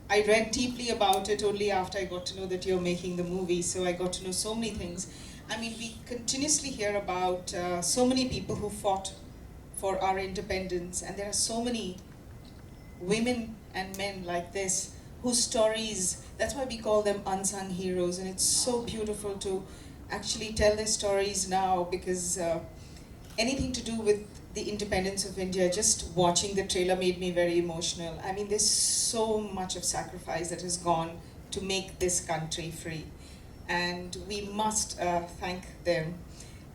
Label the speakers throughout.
Speaker 1: I read deeply about it only after I got to know that you're making the movie, so I got to know so many things. I mean, we continuously hear about so many people who fought for our independence, and there are so many women and men like this whose stories, that's why we call them unsung heroes, and it's so beautiful to actually tell their stories now, because anything to do with the independence of India, just watching the trailer made me very emotional. I mean, there's so much of sacrifice that has gone to make this country free, and we must thank them.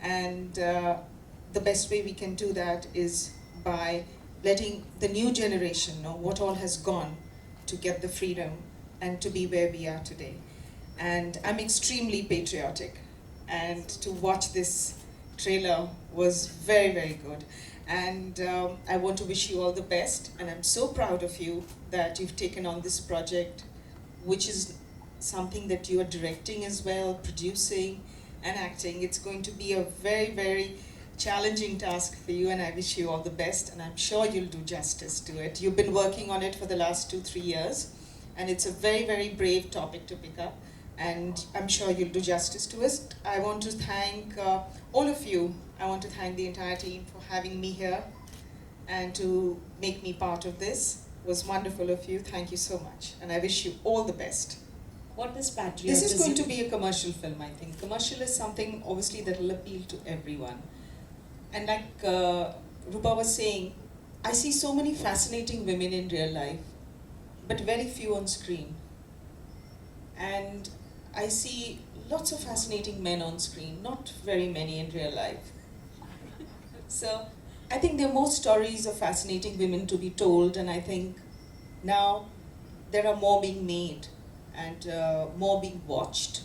Speaker 1: And the best way we can do that is by letting the new generation know what all has gone to get the freedom and to be where we are today. And I'm extremely patriotic, and to watch this trailer was very, very good. And I want to wish you all the best, and I'm so proud of you that you've taken on this project, which is something that you are directing as well, producing and acting. It's going to be a very, very challenging task for you, and I wish you all the best, and I'm sure you'll do justice to it. You've been working on it for the last 2-3 years, and it's a very, very brave topic to pick up, and I'm sure you'll do justice to it. I want to thank all of you. I want to thank the entire team for having me here and to make me part of this. It was wonderful of you. Thank you so much, and I wish you all the best.
Speaker 2: What is patriotism?
Speaker 1: This is going to be a commercial film, I think. Commercial is something obviously that will appeal to everyone. And like Rupa was saying, I see so many fascinating women in real life, but very few on screen. And I see lots of fascinating men on screen, not very many in real life. So I think there are more stories of fascinating women to be told, and I think now there are more being made and more being watched.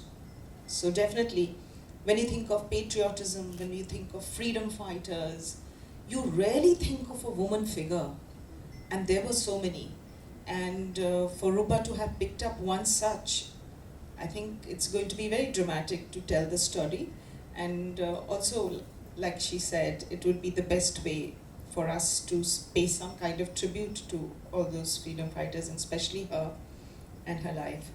Speaker 1: So definitely, when you think of patriotism, when you think of freedom fighters, you rarely think of a woman figure. And there were so many. And for Rupa to have picked up one such, I think it's going to be very dramatic to tell the story. And also, like she said, it would be the best way for us to pay some kind of tribute to all those freedom fighters, and especially her and her life.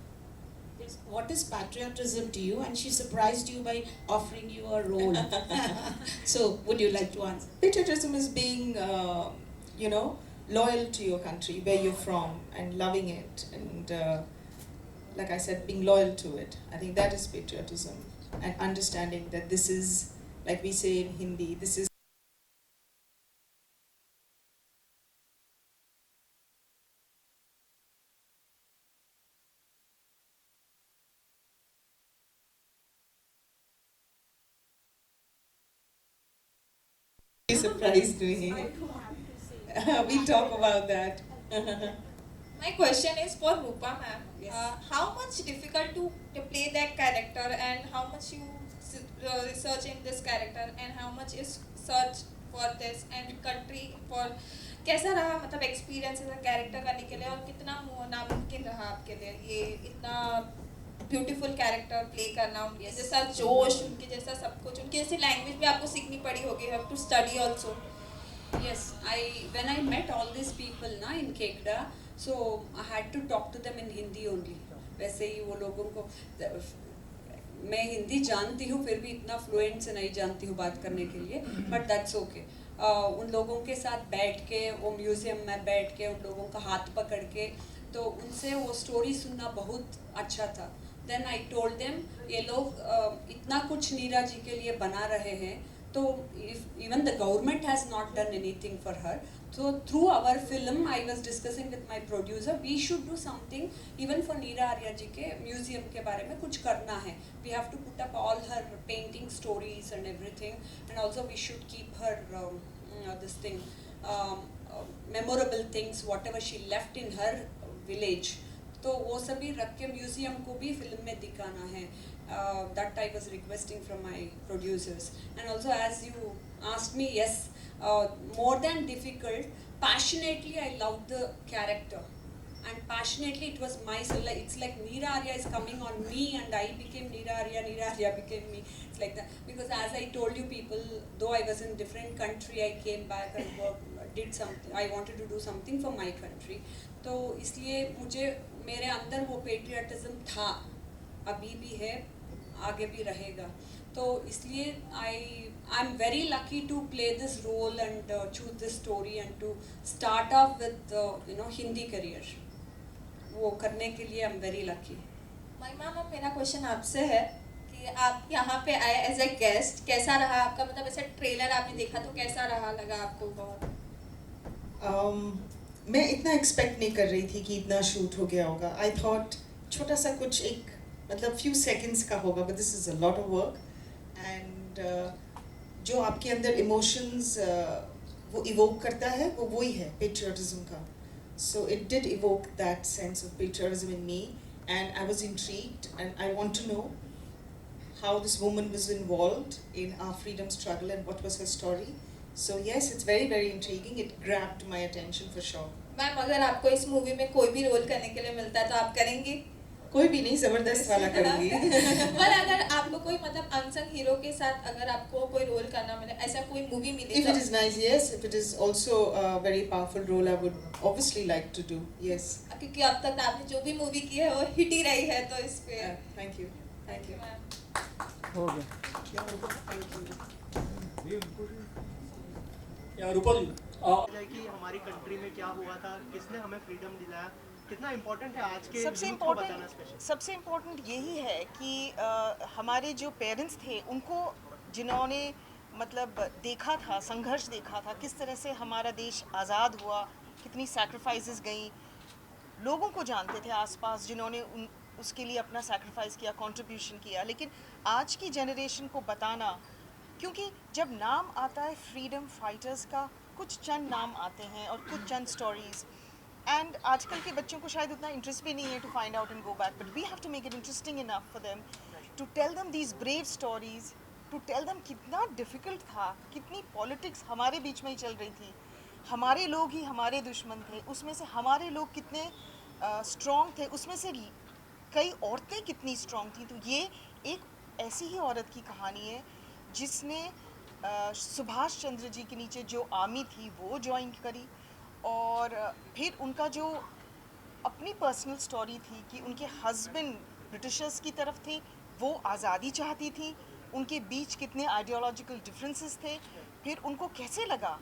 Speaker 2: Yes. What is patriotism to you? And she surprised you by offering you a role. So, would you like to answer?
Speaker 1: Patriotism is being, loyal to your country, where you're from, and loving it, and like I said, being loyal to it. I think that is patriotism, and understanding that this is, like we say in Hindi, this is surprised me. We talk about that.
Speaker 3: My question is for Rupa ma'am.
Speaker 2: Yes.
Speaker 3: How much difficult to play that character, and how much you research in this character, and how much is search for this and country for कैसा रहा मतलब experience as character करने के लिए, और कितना नामुमकिन रहा आपके लिए ये इतना ब्यूटीफुल कैरेक्टर प्ले करना, उनके जैसा जोश, उनके जैसा सब कुछ, उनकी जैसी लैंग्वेज भी आपको सीखनी पड़ी होगी, have to study also.
Speaker 4: Yes, when I met all these people na in Kekda, so I had to talk to them in Hindi only. वैसे ही वो लोगों को मैं हिंदी जानती हूँ फिर भी इतना फ्लुएंट से नहीं जानती हूँ बात करने के लिए, बट दैट्स ओके. उन लोगों के साथ बैठ के वो म्यूज़ियम में बैठ के उन लोगों का हाथ पकड़ के तो उनसे वो स्टोरी सुनना बहुत अच्छा था. देन आई टोल्ड देम ये लोग इतना कुछ नीरा जी के लिए बना रहे हैं, तो if even the government has not done anything for her, so through our film I was discussing with my producer we should do something even for Neera Arya ji ke museum के बारे में कुछ करना है. We have to put up all her painting stories and everything, and also we should keep her this thing memorable things whatever she left in her village, तो वो सभी रख के म्यूजियम को भी फिल्म में दिखाना है. That I was requesting from my producers. And also as you asked me, yes, more than difficult, passionately I loved the character. And passionately it was myself, like, it's like Neera Arya is coming on me and I became Neera Arya became me. It's like that. Because as I told you people, though I was in different country, I came back and did something, I wanted to do something for my country. तो इसलिए मुझे मेरे अंदर वो patriotism था, अभी भी है, आगे भी रहेगा. तो इसलिए I am very lucky to play this role and choose this story and to start off with Hindi career. वो करने के लिए I am very lucky.
Speaker 3: Mahima ma'am, मेरा क्वेश्चन आपसे है कि आप यहाँ पे आए एज ए गेस्ट, कैसा रहा आपका, मतलब ऐसे ट्रेलर आपने देखा तो कैसा रहा, लगा आपको बहुत?
Speaker 1: मैं इतना एक्सपेक्ट नहीं कर रही थी कि इतना शूट हो गया होगा. आई थॉट छोटा सा कुछ एक मतलब फ्यू सेकंड्स का होगा, but this is a lot of work. And जो आपके अंदर इमोशंस वो इवोक करता है वो वही है पेट्रियटिज्म का. So it did evoke that sense of patriotism in me, and I was intrigued, and I want to know how this woman was involved in our freedom struggle and what was her story. So yes, it's very very intriguing. It grabbed my attention for sure.
Speaker 3: Ma'am, अगर आपको इस movie में कोई भी role करने के लिए मिलता है तो आप करेंगी?
Speaker 1: कोई भी नहीं, जबरदस्त वाला करूँगी.
Speaker 3: पर अगर आपको कोई मतलब अनसंग हीरो के साथ अगर आपको कोई रोल करना मिले, ऐसा कोई मूवी मिले
Speaker 1: If it is nice, yes. If it is also a very powerful role, I would obviously like to do. Yes.
Speaker 3: क्योंकि अब तक आपने जो भी मूवी की है वो हिट ही रही है, तो इस पे
Speaker 1: Thank you. Thank you.
Speaker 3: Ma'am.
Speaker 5: हो गया.
Speaker 1: Thank you.
Speaker 5: या रूपा जी
Speaker 6: कि हमारी कंट्री में क्या हुआ था, किसने हमें फ्रीडम दिलाया, कितना इम्पोर्टेंट है आज के
Speaker 7: सबसे
Speaker 6: यूथ को बताना स्पेशल.
Speaker 7: सबसे इम्पोर्टेंट यही है कि हमारे जो पेरेंट्स थे उनको, जिन्होंने मतलब देखा था, संघर्ष देखा था, किस तरह से हमारा देश आज़ाद हुआ, कितनी सैक्रिफाइसेस गई, लोगों को जानते थे आसपास जिन्होंने उसके लिए अपना सैक्रिफाइस किया, कंट्रीब्यूशन किया. लेकिन आज की जनरेशन को बताना, क्योंकि जब नाम आता है फ्रीडम फाइटर्स का, कुछ चंद नाम आते हैं और कुछ चंद स्टोरीज़, एंड आजकल के बच्चों को शायद उतना इंटरेस्ट भी नहीं है to find out and go back, but we have to make it interesting enough for them, to tell them these brave stories, to tell them कितना डिफ़िकल्ट था, कितनी पॉलिटिक्स हमारे बीच में ही चल रही थी, हमारे लोग ही हमारे दुश्मन थे, उसमें से हमारे लोग कितने स्ट्रॉन्ग थे, उसमें से कई औरतें कितनी स्ट्रॉन्ग थी. तो ये एक ऐसी ही औरत की कहानी है जिसने सुभाष चंद्र जी के नीचे जो आर्मी थी वो ज्वाइन करी, और फिर उनका जो अपनी पर्सनल स्टोरी थी कि उनके हस्बैंड ब्रिटिशर्स की तरफ थे, वो आज़ादी चाहती थी, उनके बीच कितने आइडियोलॉजिकल डिफरेंसेस थे, फिर उनको कैसे लगा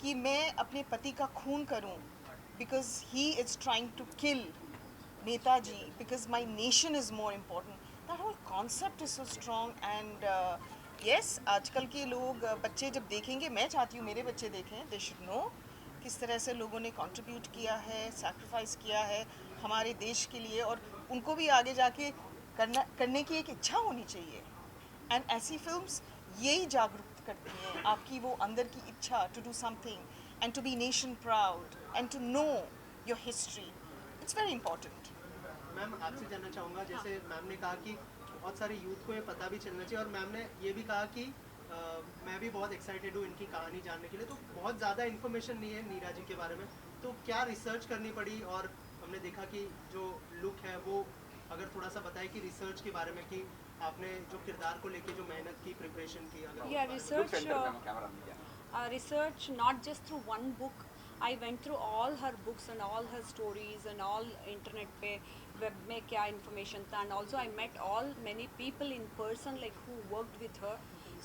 Speaker 7: कि मैं अपने पति का खून करूं because he is trying to kill Netaji, because my nation is more important. That whole concept is so strong. And yes, आजकल के लोग बच्चे जब देखेंगे, मैं चाहती हूँ मेरे बच्चे देखें, दे शुड नो किस तरह से लोगों ने कंट्रीब्यूट किया है, सैक्रिफाइस किया है हमारे देश के लिए, और उनको भी आगे जाके करने की एक इच्छा होनी चाहिए. एंड ऐसी फिल्म्स यही जागरूक करती हैं आपकी वो अंदर की इच्छा to do something and to be nation proud and to know your history. It's very important.
Speaker 6: Ma'am, आपसे जानना चाहूँगा, जैसे मैम ने कहा कि बहुत सारे यूथ को ये पता भी चलना चाहिए, और मैम ने ये भी कहा कि मैं भी बहुत एक्साइटेड हूँ इनकी कहानी जानने के लिए. तो बहुत ज़्यादा इन्फॉर्मेशन नहीं है नीरा जी के बारे में, तो क्या रिसर्च करनी पड़ी, और हमने देखा कि जो लुक है वो अगर थोड़ा सा बताएं कि रिसर्च के बारे में, कि आपने जो किरदार को लेके जो मेहनत की, प्रिपरेशन की, अगर
Speaker 8: Yeah, research not just through one book. I went through all her books and all her stories and all internet पे web में क्या information था, and also I met all many people in person like who worked with her.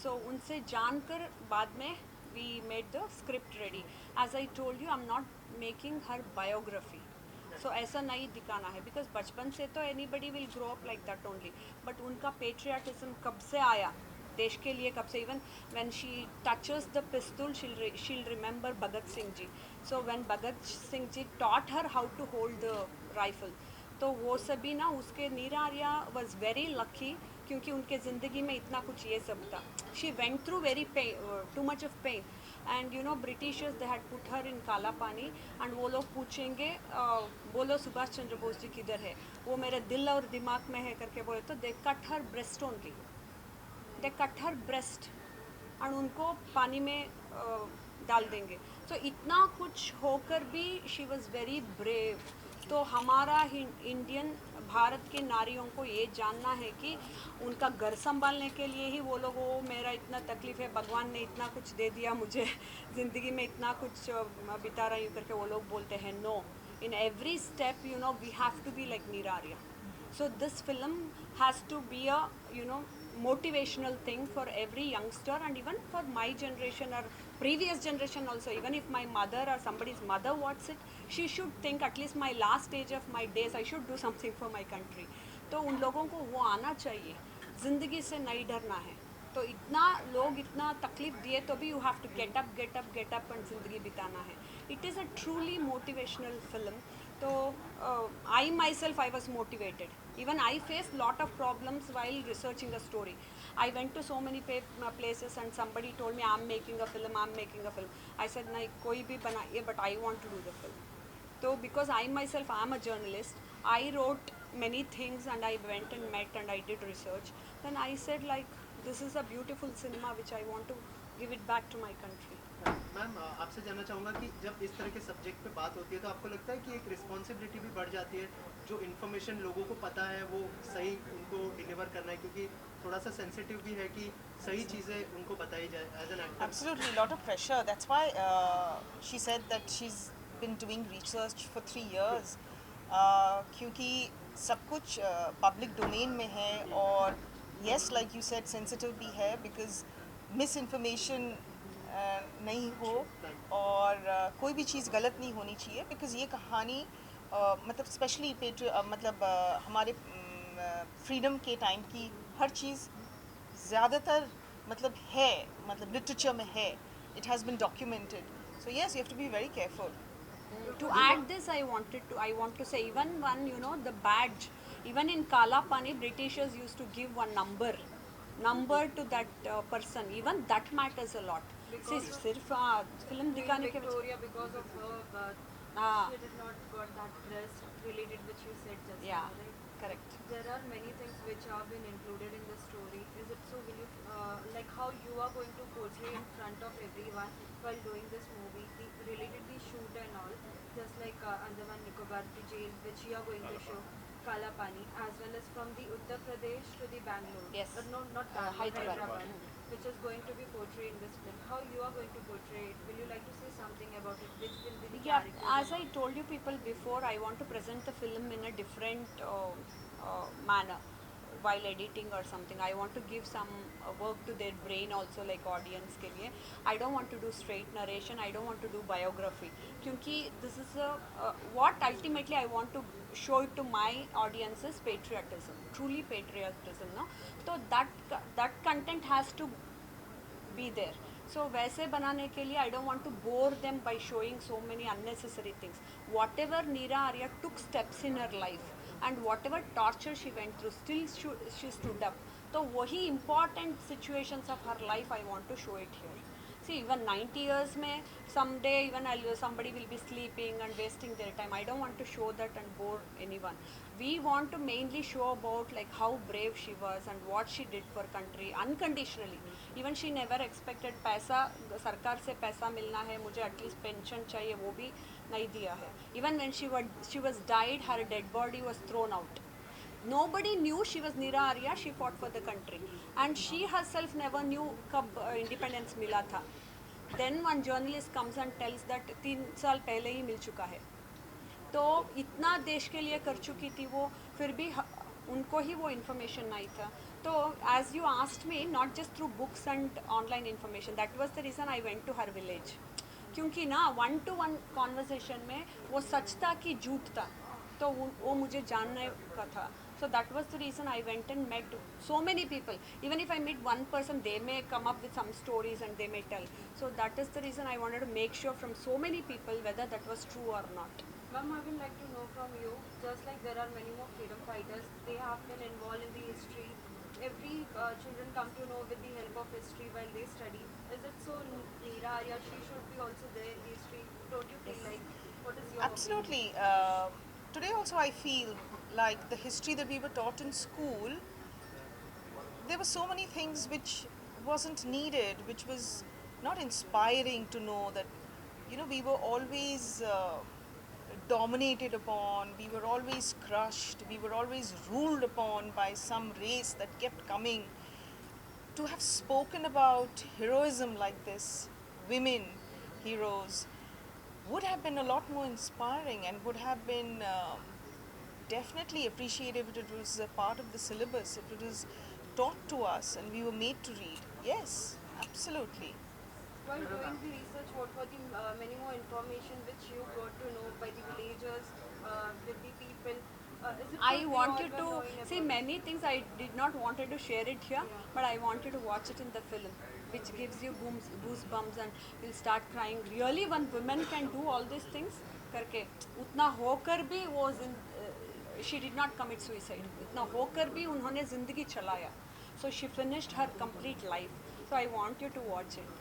Speaker 8: So उनसे जानकर बाद में we made the script ready. As I told you, I'm not making her biography. So ऐसा नहीं दिखाना है, because बचपन से तो anybody will grow up like that only. But उनका patriotism कब से आया, देश के लिए कब से, even when she touches the pistol, she'll remember Bhagat Singh ji. So when Bhagat Singh ji taught her how to hold the rifle, तो वो सभी ना उसके नीरा आर्या was very lucky, क्योंकि उनके ज़िंदगी में इतना कुछ ये सब था. She went through very pain, too much of pain. And you know, Britishers, they had put her in काला पानी, and वो लोग पूछेंगे बोलो सुभाष चंद्र बोस जी किधर है, वो मेरे दिल और दिमाग में है करके बोले, तो they cut her breast only. They cut her breast and उनको पानी में डाल देंगे. तो इतना कुछ होकर भी she was very brave. तो हमारा इंडियन भारत के नारियों को ये जानना है कि उनका घर संभालने के लिए ही वो लोग, वो मेरा इतना तकलीफ़ है, भगवान ने इतना कुछ दे दिया मुझे, ज़िंदगी में इतना कुछ बिता रही हूँ करके वो लोग बोलते हैं. No, In every step, you know, we have to be like Neera Arya. So this film has to be a, you know, motivational thing for every youngster, and even for my generation or previous generation also. Even if my mother or somebody's mother watches it, she should think at least my last stage of my days I should do something for my country. तो उन लोगों को वो आना चाहिए, ज़िंदगी से नहीं डरना है. तो इतना लोग इतना तकलीफ दिए तो भी you have to get up and ज़िंदगी बिताना है. It is a truly motivational film. तो I myself I was motivated. Even I faced lot of problems while researching the story. I went to so many places and somebody told me I'm making a film. I said nahi, koi bhi banaiye, but I want to do the film. So because I myself am a journalist, I wrote many things and I went and met and I did research. Then I said like, this is a beautiful cinema which I want to give it back to my country.
Speaker 6: Ma'am आपसे जानना चाहूँगा कि जब इस तरह के subject पे बात होती है तो आपको लगता है कि एक रिस्पॉन्सिबिलिटी भी बढ़ जाती है, जो इन्फॉर्मेशन लोगों को पता है वो सही उनको डिलीवर करना है, क्योंकि थोड़ा सा सेंसिटिव भी है कि सही चीज़ें उनको बताई जाए as an actor.
Speaker 7: Absolutely, a lot of pressure. That's why she said that she's been doing research for 3 years. क्योंकि सब कुछ पब्लिक डोमेन में है और yes, like you said, sensitive भी है because misinformation नहीं हो और कोई भी चीज़ गलत नहीं होनी चाहिए, बिकॉज़ ये कहानी मतलब स्पेशली मतलब हमारे फ्रीडम के टाइम की हर चीज़ ज़्यादातर मतलब है, मतलब लिटरेचर में है. It has been documented. So yes, you have to be very careful.
Speaker 8: To add this, I want to say, even one, you know, the badge, even in Kala Pani, Britishers used to give one number to that person. Even that matters a lot. See, सिर्फ film दिखाने के
Speaker 9: Victoria, because of her birth, she did not got that dress related which you said just
Speaker 8: yeah,
Speaker 9: now, right?
Speaker 8: correct.
Speaker 9: There are many things which have been included in the story. Is it so? Will you like how you are going to portray in front of everyone while doing this movie, related the shoot and all, just like Andaman Nicobar, the jail which you are going to show, Kala Pani, as well as from the Uttar Pradesh to the Bangalore.
Speaker 8: Yes.
Speaker 9: No, not Bangalore,
Speaker 8: Hyderabad.
Speaker 9: which is going to be portrayed in this film. How you are going to portray it? Will you like to say something about it? Which will be the
Speaker 8: Yeah,
Speaker 9: characters?
Speaker 8: as I told you people before, I want to present the film in a different manner while editing or something. I want to give some work to their brain also, like audience के लिए. I don't want to do straight narration. I don't want to do biography. क्योंकि this is what ultimately I want to show it to my audience is patriotism, truly patriotism, no? So that content has to be there. So वैसे बनाने के लिए I don't want to bore them by showing so many unnecessary things. Whatever Neera Arya took steps in her life and whatever torture she went through, still she stood up. तो वही important situations of her life I want to show it here. See, even 90 years में someday even somebody will be sleeping and wasting their time. I don't want to show that and bore anyone. We want to mainly show about like how brave she was and what she did for country unconditionally. Even she never expected पैसा, सरकार से पैसा मिलना है, मुझे at least pension चाहिए, वो भी नहीं दिया है. Even when she was died, her dead body was thrown out. Nobody knew she was Neera Arya. She fought for the country, and she herself never knew कब independence मिला था. Then one journalist comes and tells that 3 साल पहले ही मिल चुका है. तो इतना देश के लिए कर चुकी थी वो, फिर भी उनको ही वो information नहीं था. तो as you asked me, not just through books and online information, that was the reason I went to her village. क्योंकि ना 1-to-1 conversation में वो सच था कि झूठ था, तो वो मुझे जानने का था. So that was the reason I went and met so many people. Even if I meet one person, they may come up with some stories and they may tell. So that is the reason I wanted to make sure from so many people whether that was true or not.
Speaker 9: Ma'am, I would like to know from you, just like there are many more freedom fighters, they have been involved in the history. Every children come to know with the help of history while they study. Is it so? Neera Arya, she should be also there in history. Don't you feel like? What is your
Speaker 7: Absolutely. Today also I feel like the history that we were taught in school, there were so many things which wasn't needed, which was not inspiring to know that, you know, we were always dominated upon, we were always crushed, we were always ruled upon by some race that kept coming. To have spoken about heroism like this, women heroes, would have been a lot more inspiring and would have been definitely appreciated if it was a part of the syllabus, if it was taught to us and we were made to read. Yes, absolutely.
Speaker 9: While doing the research, what were the many more information which you got to know by the villagers, with the people? Is it
Speaker 8: I
Speaker 9: good we all
Speaker 8: wanted
Speaker 9: were
Speaker 8: to
Speaker 9: knowing
Speaker 8: see
Speaker 9: about
Speaker 8: many things. I did not wanted to share it here,
Speaker 9: Yeah.
Speaker 8: but I wanted to watch it in the film, which gives you goosebumps and you'll start crying. Really, one woman can do all these things करके उतना होकर भी वो she did not commit suicide. इतना होकर भी उन्होंने जिंदगी चलाया. So she finished her complete life. So I want you to watch it.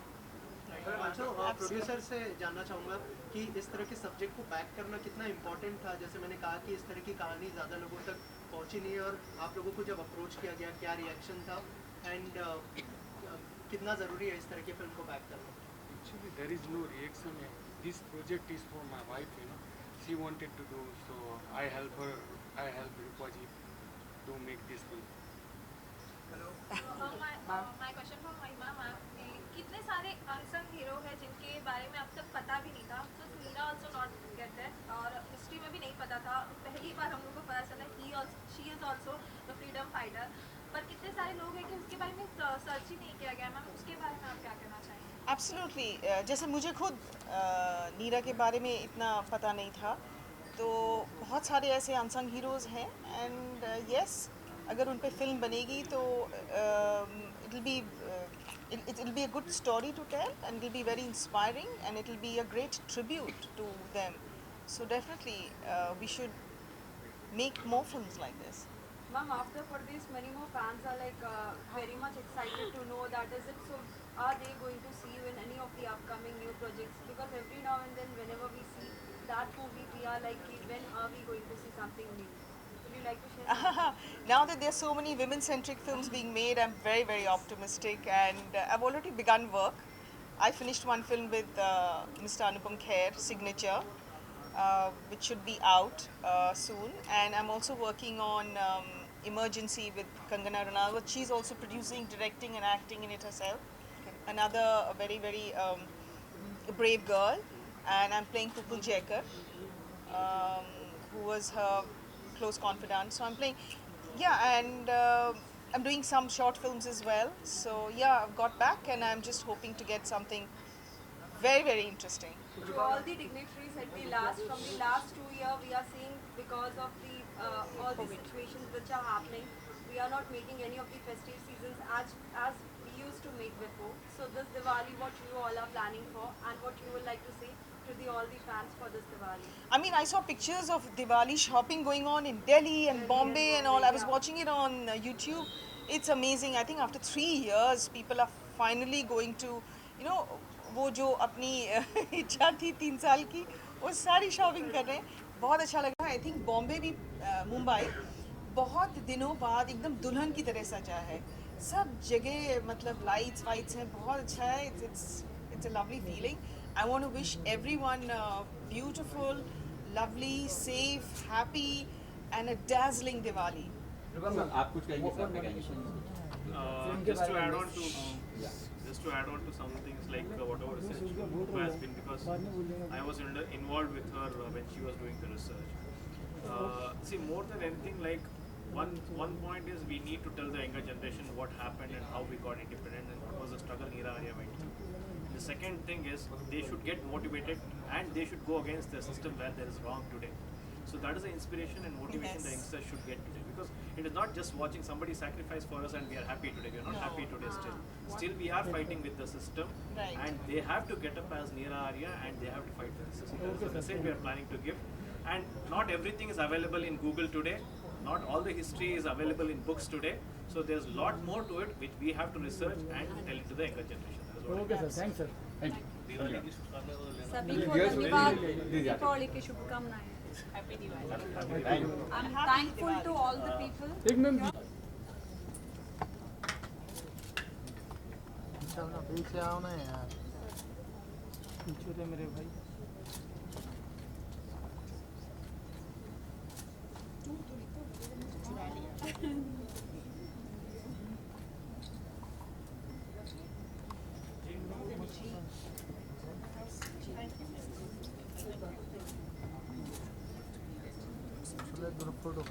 Speaker 6: अच्छा, प्रोड्यूसर से जानना चाहूँगा कि इस तरह के सब्जेक्ट को बैक करना कितना इम्पोर्टेंट था। जैसे मैंने कहा कि इस तरह की कहानी ज़्यादा लोगों तक पहुँची नहीं है, और आप लोगों को जब अप्रोच किया गया क्या रिएक्शन था, एंड कितना ज़रूरी है इस तरह की फिल्म को बैक करना?
Speaker 10: Actually, there is no reaction. This project is for my wife, She wanted to do, so I help her. I help Rupaji to make this film.
Speaker 3: my question for Mahima ma'am, कितने सारे unsung hero है जिनके बारे में अब तक पता भी नहीं था, so Neera also not get that, और हिस्ट्री में भी नहीं पता था, पहली बार हम लोग को पता चला she is also the freedom fighter, पर कितने सारे लोग हैं कि उसके बारे में सर्च ही नहीं किया गया। मैम उसके बारे में आप क्या कहना चाहेंगे?
Speaker 7: एब्सोल्युटली, जैसे मुझे खुद नीरा के बारे में इतना पता नहीं था, तो बहुत सारे ऐसे अनसंग हीरोज़ हैं, एंड यस अगर उन पे फिल्म बनेगी तो it will be a good story to tell, and it will be very inspiring, and it will be a great tribute to them. So definitely we should make more films like this.
Speaker 9: Ma'am, after for this, many more fans are like very much excited to know that is it. So, are they going to see you in any of the upcoming new projects? Because every now and then, whenever we see that movie, we are like, when are we going to see something new? Would you like to share?
Speaker 7: Now that there are so many women-centric films being made, I'm very, very optimistic, and I've already begun work. I finished one film with Mr. Anupam Kher, Signature, which should be out soon, and I'm also working on Emergency with Kangana Ranaut. She's also producing, directing, and acting in it herself. Another very, very brave girl, and I'm playing Kukul Jaikar, who was her close confidant. So I'm playing, yeah, and I'm doing some short films as well. So yeah, I've got back, and I'm just hoping to get something very, very interesting.
Speaker 9: To all the dignitaries at the last, from the last 2 years, we are seeing because of the all the situations which are happening, we are not making any of the festive seasons as we used to make before. So this Diwali, what you all are planning for, and what you would like to say to all the fans for this Diwali?
Speaker 7: I mean, I saw pictures of Diwali shopping going on in Delhi and Bombay and all. I was watching it on YouTube. It's amazing. I think after 3 years, people are finally going to, you know, वो जो अपनी इच्छा थी 3 साल की, वो सारी shopping कर रहे हैं. बहुत अच्छा लगा. आई थिंक बॉम्बे भी, मुंबई बहुत दिनों बाद एकदम दुल्हन की तरह सजा है. सब जगह मतलब लाइट्स वाइट्स हैं, बहुत अच्छा है. It's a lovely feeling. I want to wish everyone a beautiful, lovely, safe, happy, and a dazzling Diwali.
Speaker 11: आप कुछ कहेंगे sir?
Speaker 5: Just to add on to just to add on to some things like whatever research Mahima has been, because I was involved with her when she was doing the research. See, more than anything, like one point is we need to tell the younger generation what happened and how we got independent and what was the struggle Neera Arya went through. The second thing is they should get motivated and they should go against the system where there is wrong today. So that is the inspiration and motivation the youngsters should get today, because it is not just watching somebody sacrifice for us and we are happy today. We are not happy today still. Still we are fighting with the system, and they have to get up as Neera Arya and they have to fight with the system. That is the message we are planning to give. And not everything is available in Google today. Not all the history is available in books today. So there's a lot more to it which we have to research and tell it to the younger generation. That is what
Speaker 10: Okay, sir. Thanks, sir. Thank you.
Speaker 8: सभी को धन्यवाद. दीपावली की शुभकामनाएं.
Speaker 2: Happy Diwali.
Speaker 8: I'm thankful to all the people.
Speaker 10: एक minute.
Speaker 6: चलना पीछे आओ ना यार.
Speaker 10: पीछे थे मेरे भाई.
Speaker 6: Photo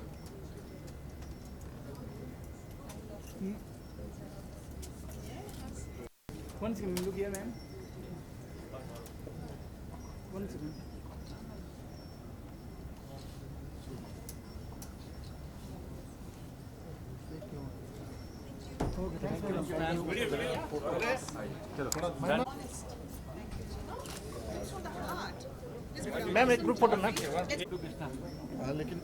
Speaker 6: one second look here ma'am one second ma'am एक ग्रुप फोटो मैम लेकिन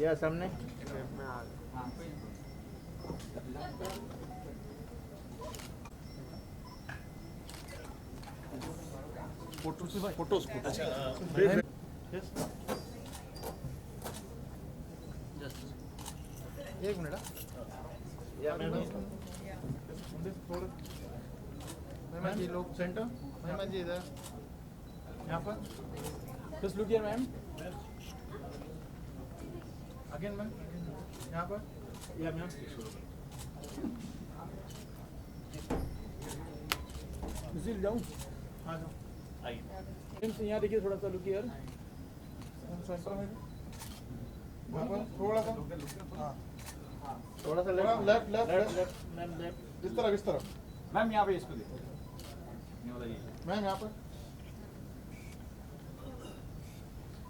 Speaker 6: या सामने फोटोज एक मिनट या मैम महिमा जी लोग सेंटर महिमा जी इधर यहाँ पर just look here ma'am again ma'am यहाँ पर या मैम जाऊँ हाँ जाओ आइए यहाँ देखिए थोड़ा सा लुक हियर सेंटर में यहाँ पर थोड़ा सा हाँ थोड़ा सा left left left left ma'am left इस तरफ
Speaker 11: मैम यहाँ पे इसको देखो
Speaker 6: मैम यहाँ पर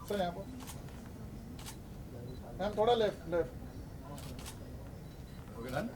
Speaker 6: सर यहाँ पर मैम थोड़ा लेफ्ट लेफ्ट
Speaker 11: ओके डन